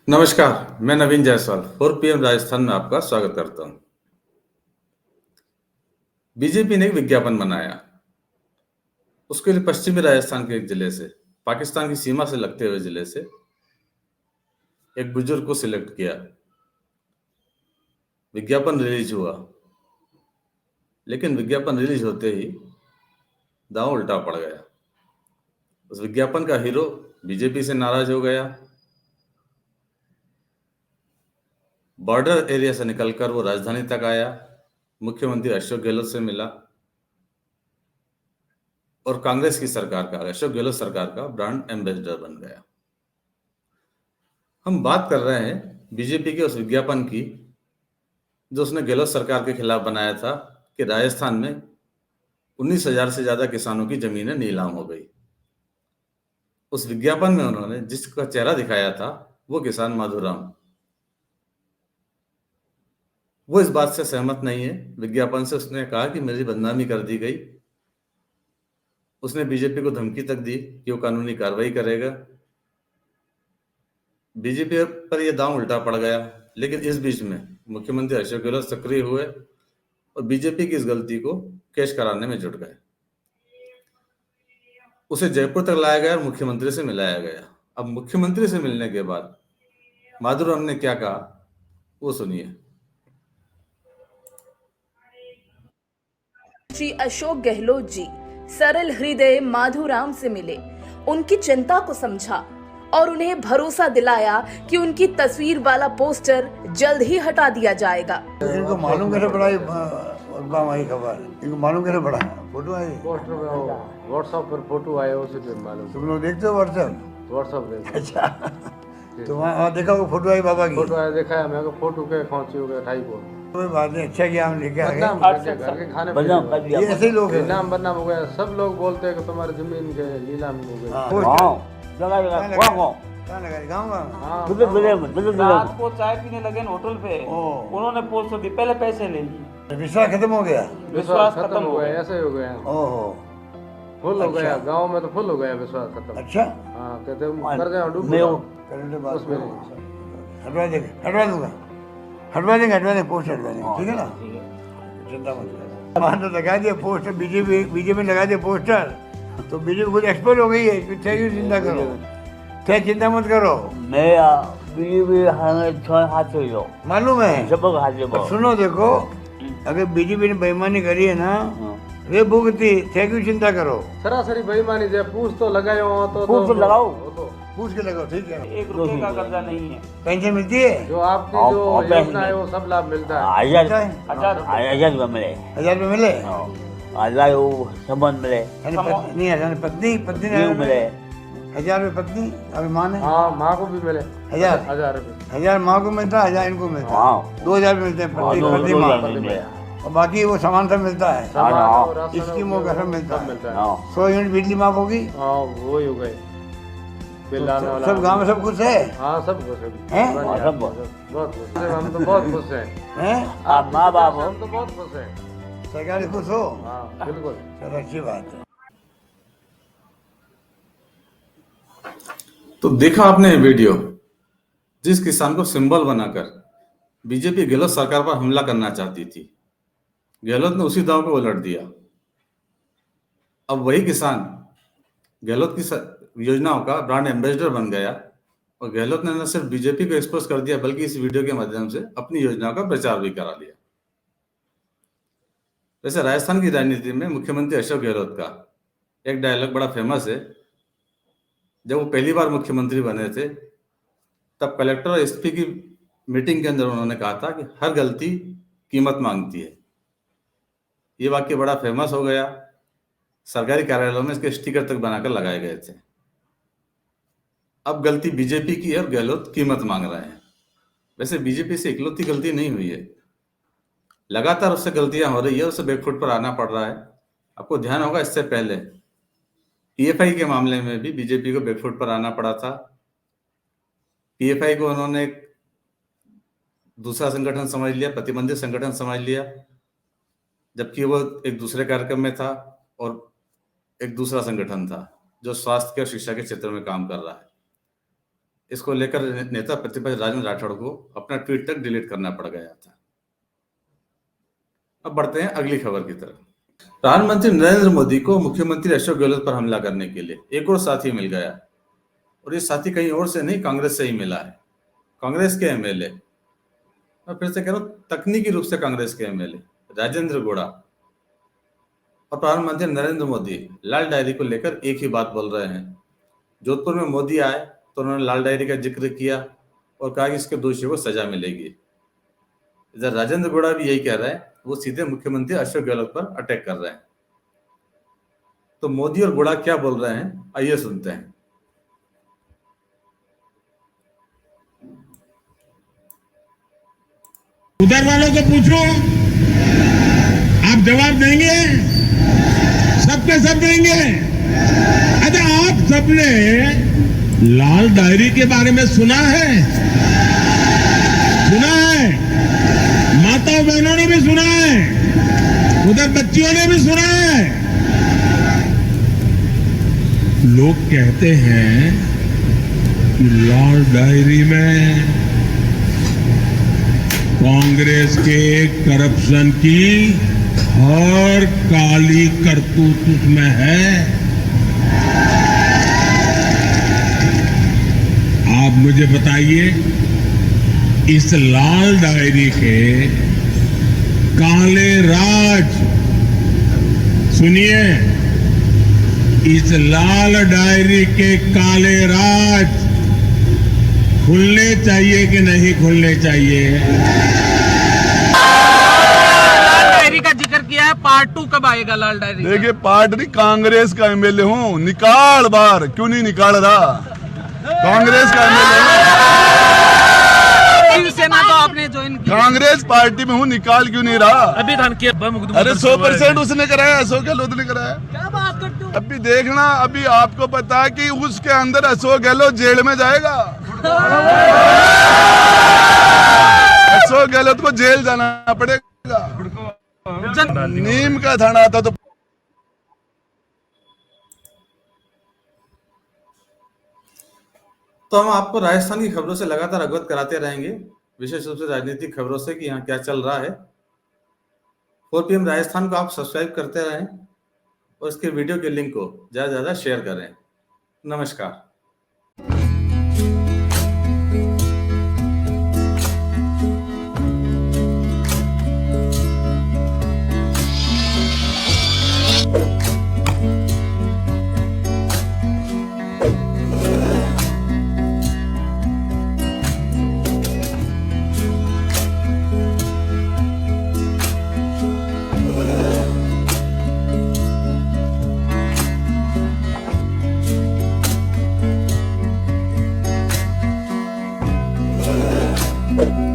नमस्कार, मैं नवीन जायसवाल 4 PM राजस्थान में आपका स्वागत करता हूँ। बीजेपी ने एक विज्ञापन बनाया, उसके लिए पश्चिमी राजस्थान के एक जिले से, पाकिस्तान की सीमा से लगते हुए जिले से एक बुजुर्ग को सिलेक्ट किया। विज्ञापन रिलीज हुआ, लेकिन विज्ञापन रिलीज होते ही दांव उल्टा पड़ गया। उस विज्ञापन का हीरो बीजेपी से नाराज हो गया। बॉर्डर एरिया से निकलकर वो राजधानी तक आया, मुख्यमंत्री अशोक गहलोत से मिला और कांग्रेस की सरकार का, अशोक गहलोत सरकार का ब्रांड एम्बेसडर बन गया। हम बात कर रहे हैं बीजेपी के उस विज्ञापन की जो उसने गहलोत सरकार के खिलाफ बनाया था कि राजस्थान में 19,000 से ज्यादा किसानों की जमीनें नीलाम हो गई। उस विज्ञापन में उन्होंने जिसका चेहरा दिखाया था वो किसान माधुराम, वो इस बात से सहमत नहीं है। विज्ञापन से उसने कहा कि मेरी बदनामी कर दी गई। उसने बीजेपी को धमकी तक दी कि वो कानूनी कार्रवाई करेगा। बीजेपी पर यह दांव उल्टा पड़ गया, लेकिन इस बीच में मुख्यमंत्री अशोक गहलोत सक्रिय हुए और बीजेपी की इस गलती को कैश कराने में जुट गए। उसे जयपुर तक लाया गया और मुख्यमंत्री से मिलाया गया। अब मुख्यमंत्री से मिलने के बाद माधुराम ने क्या कहा वो सुनिए। श्री अशोक गहलोत जी सरल हृदय माधुराम से मिले, उनकी चिंता को समझा और उन्हें भरोसा दिलाया कि उनकी तस्वीर वाला पोस्टर जल्द ही हटा दिया जाएगा। इनको मालूम कैसे पड़ा खबर? इनको मालूम कैसे पड़ा? फोटो आई पोस्टर में व्हाट्सएप पर फोटो आया, उसी पे मालूम। तुम लोग देखते हो व्हाट्सएप देखते। अच्छा, तो वहाँ देखा वो फोटो आई बाबा की? फोटो आया, देखा है। मैं को फोटो के खींची हो गया ठाई को। कोई बात नहीं, अच्छा किया हम लेके आ गए। घर के खाने ये ऐसे ही लोग हैं। नाम बदनाम हो गया। सब लोग बोलते हैं कि तुम्हारी जमीन के नीलाम हो गई। कहाँ लगा? गाँव रात को चाय पीने लगे न होटल पे, उन्होंने पोस्ट दी, पहले पैसे ले लिए। विश्वास खत्म हो गया। विश्वास खत्म हो गया, ऐसे हो गया। ओहो, फुल हो गया। गांव में तो फुल हो गया विश्वास खत्म। अच्छा, हाँ, कहते कर जाओ डूब करने बात उसमें। हटवा देंगे, हटवा दूंगा, हटवा देंगे, पोस्ट हटवा देंगे, ठीक है ना? चिंता मत करो। मान तो लगा दिया पोस्टर, बीजेपी लगा दिया पोस्टर, तो बीजेपी खुद एक्सपर्ट हो गई है। क्यों चिंता करो? क्या चिंता मत करो, मैं बीजेपी हाथ से लो मालूम है सब हाथ से पर सुनो, देखो, अगर बीजेपी ने बेईमानी करी है ना, वे भुगती, क्यों चिंता करो? सरासरी बेईमानी से पूछ तो लगाओ, पूछ तो लगाओ, पूछ के लगाओ, ठीक है? 1 रुपए का कर्जा नहीं है। पेंशन मिलती है? जो आपकी जो योजना है वो सब लाभ मिलता है। 1000 रुपये मिले, 1000 रुपये मिले? 1000 वो संबंध मिले, नहीं, पत्नी न्यू मिले, 1000 रुपये पत्नी, अभी माँ ने हाँ, माँ को भी मिले 1000 रुपये। 1000 माँ को मिलता है, 1000 इनको मिलता है। हाँ 2000 मिलते हैं प्रति माह, और बाकी वो सामान सब मिलता है। स्कीमों का सब मिलता है। 100 यूनिट बिजली माफ होगी। हाँ, वो ही हो गए। बिल आने वाला। सब गाँव में सब कुछ है। हाँ, सब खुश है। हैं? सब बहुत खुश है। हम तो बहुत खुश हैं। हैं? आप माँ बाप हो, हम तो बहुत खुश हैं। सरकार खुश हो? हाँ, बिल्कुल। चलो, अच्छी बात है। तो देखा आपने ये वीडियो, जिस किसान को सिंबल बनाकर बीजेपी गहलोत सरकार पर हमला करना चाहती थी, गहलोत ने उसी दांव को उलट दिया। अब वही किसान गहलोत की योजनाओं का ब्रांड एम्बेसडर बन गया और गहलोत ने न सिर्फ बीजेपी को एक्सपोज कर दिया, बल्कि इस वीडियो के माध्यम से अपनी योजनाओं का प्रचार भी करा लिया। वैसे राजस्थान की राजनीति में मुख्यमंत्री अशोक गहलोत का एक डायलॉग बड़ा फेमस है। जब वो पहली बार मुख्यमंत्री बने थे, तब कलेक्टर और एसपी की मीटिंग के अंदर उन्होंने कहा था कि हर गलती कीमत मांगती है। ये वाक्य बड़ा फेमस हो गया। सरकारी कार्यालयों में इसके स्टिकर तक बनाकर लगाए गए थे। अब गलती बीजेपी की है और गहलोत कीमत मांग रहे हैं। वैसे बीजेपी से इकलौती गलती नहीं हुई है, लगातार उससे गलतियां हो रही है, उससे बैकफुट पर आना पड़ रहा है। आपको ध्यान होगा, इससे पहले पीएफआई के मामले में भी बीजेपी को बैकफुट पर आना पड़ा था। पीएफआई को उन्होंने एक दूसरा संगठन समझ लिया, प्रतिबंधित संगठन समझ लिया, जबकि वो एक दूसरे कार्यक्रम में था और एक दूसरा संगठन था जो स्वास्थ्य और शिक्षा के क्षेत्र में काम कर रहा है। इसको लेकर नेता प्रतिपक्ष राजेंद्र राठौड़ को अपना ट्वीट तक डिलीट करना पड़ गया था। अब बढ़ते हैं अगली खबर की तरफ। प्रधानमंत्री नरेंद्र मोदी को मुख्यमंत्री अशोक गहलोत पर हमला करने के लिए एक और साथी मिल गया, और ये साथी कहीं और से नहीं, कांग्रेस से ही मिला है। कांग्रेस के एमएलए, मैं फिर से कह रहा हूं, तकनीकी रूप से कांग्रेस के एमएलए राजेंद्र गौड़ा और प्रधानमंत्री नरेंद्र मोदी लाल डायरी को लेकर एक ही बात बोल रहे हैं। जोधपुर में मोदी आए तो उन्होंने लाल डायरी का जिक्र किया और कहा कि इसके दोषियों को सजा मिलेगी। इधर राजेंद्र गौड़ा भी यही कह रहा है, वो सीधे मुख्यमंत्री अशोक गहलोत पर अटैक कर रहे हैं। तो मोदी और गौड़ा क्या बोल रहे हैं, आइए सुनते हैं। उधर वालों को पूछो, आप जवाब देंगे? सबके सब देंगे। अच्छा, आप सबने लाल डायरी के बारे में सुना है? सुना है? माता बहनों ने भी सुना है, उधर बच्चियों ने भी सुना है। लोग कहते हैं कि लाल डायरी में कांग्रेस के करप्शन की हर काली करतूत उसमें है। आप मुझे बताइए, इस लाल डायरी के काले राज, सुनिए, इस लाल डायरी के काले राज खुलने चाहिए कि नहीं खुलने चाहिए? लाल डायरी का जिक्र किया है, पार्ट 2 कब आएगा लाल डायरी? देखिए, पार्ट नहीं, कांग्रेस का एमएलए हूँ, निकाल बार क्यों नहीं निकाल रहा? कांग्रेस का एमएलए हूँ, शिवसेना तो आपने ज्वाइन किया, कांग्रेस पार्टी में हूँ, निकाल क्यों नहीं रहा? अभी धन के अरे 100% उसने कराया, अशोक गहलोत ने कराया। क्या बात करते हो? अभी देखना, अभी आपको पता है कि उसके अंदर अशोक गहलोत जेल में जाएगा। अशोक गहलोत को जेल जाना पड़ेगा। नीम का थाना था तो हम आपको राजस्थान की खबरों से लगातार अवगत कराते रहेंगे, विशेष रूप से राजनीतिक खबरों से कि यहाँ क्या चल रहा है। 4 PM राजस्थान को आप सब्सक्राइब करते रहें और इसके वीडियो के लिंक को ज़्यादा से ज़्यादा शेयर करें। नमस्कार। you